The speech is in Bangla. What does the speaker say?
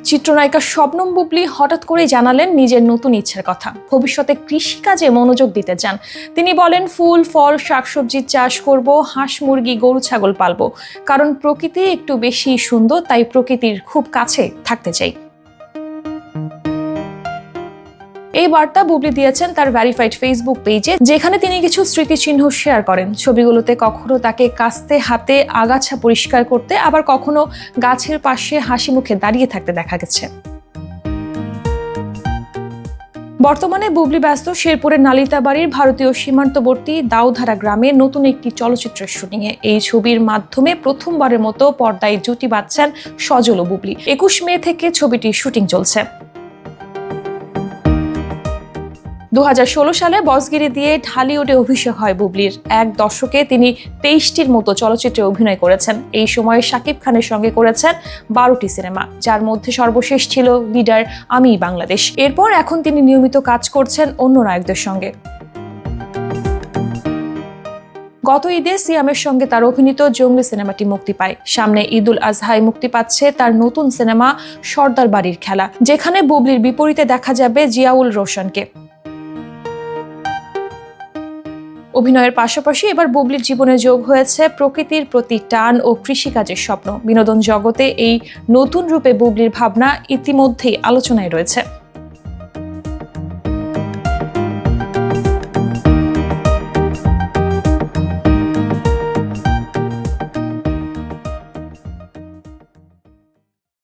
চিত্রনায়িকা শবনম বুবলী হঠাৎ করে জানালেন নিজের নতুন ইচ্ছার কথা। ভবিষ্যতে কৃষিকাজে মনোযোগ দিতে চান তিনি। বলেন, ফুল ফল শাকসবজির চাষ করব, হাঁস মুরগি গরু ছাগল পালবো, কারণ প্রকৃতি একটু বেশি সুন্দর, তাই প্রকৃতির খুব কাছে থাকতে চাই। এই বার্তা বুবলী দিয়েছেন তার ভেরিফাইড ফেসবুক পেজে, যেখানে তিনি কিছু স্মৃতিচিহ্ন শেয়ার করেন। ছবিগুলোতে কখনো তাকে কাস্তে হাতে আগাছা পরিষ্কার করতে, আবার কখনো গাছের পাশে হাসি মুখে দাঁড়িয়ে থাকতে দেখা গেছে। বর্তমানে বুবলী ব্যস্ত শেরপুরের নালিতাবাড়ির ভারতীয় সীমান্তবর্তী দাউধারা গ্রামে নতুন একটি চলচ্চিত্রের শুটিংয়ে। এই ছবির মাধ্যমে প্রথমবারের মতো পর্দায় জুটি বাঁধছেন সজল ও বুবলী। 21 মে থেকে ছবিটির শুটিং চলছে। 2016 সালে বসগিরি দিয়ে ঢালিউডে অভিষেক হয় বুবলীর। এক দশকে তিনি 23টির মতো চলচ্চিত্রে অভিনয় করেছেন। এই সময়ে শাকিব খানের সঙ্গে করেছেন 12টি সিনেমা, যার মধ্যে সর্বশেষ ছিল লিডার আমি বাংলাদেশ। এরপর এখন তিনি নিয়মিত কাজ করছেন অন্য নায়কদের সঙ্গে। গত ঈদে সিয়ামের সঙ্গে তার অভিনীত জঙ্গলি সিনেমাটি মুক্তি পায়। সামনে ঈদুল আজহায় মুক্তি পাচ্ছে তার নতুন সিনেমা সর্দার বাড়ির খেলা, যেখানে বুবলীর বিপরীতে দেখা যাবে জিয়াউল রোশনকে। অভিনয়ের পাশাপাশি এবার বুবলীর জীবনে যোগ হয়েছে প্রকৃতির প্রতি টান ও কৃষিকাজের স্বপ্ন। বিনোদন জগতে এই নতুন রূপে বুবলীর ভাবনা ইতিমধ্যেই আলোচনায় রয়েছে।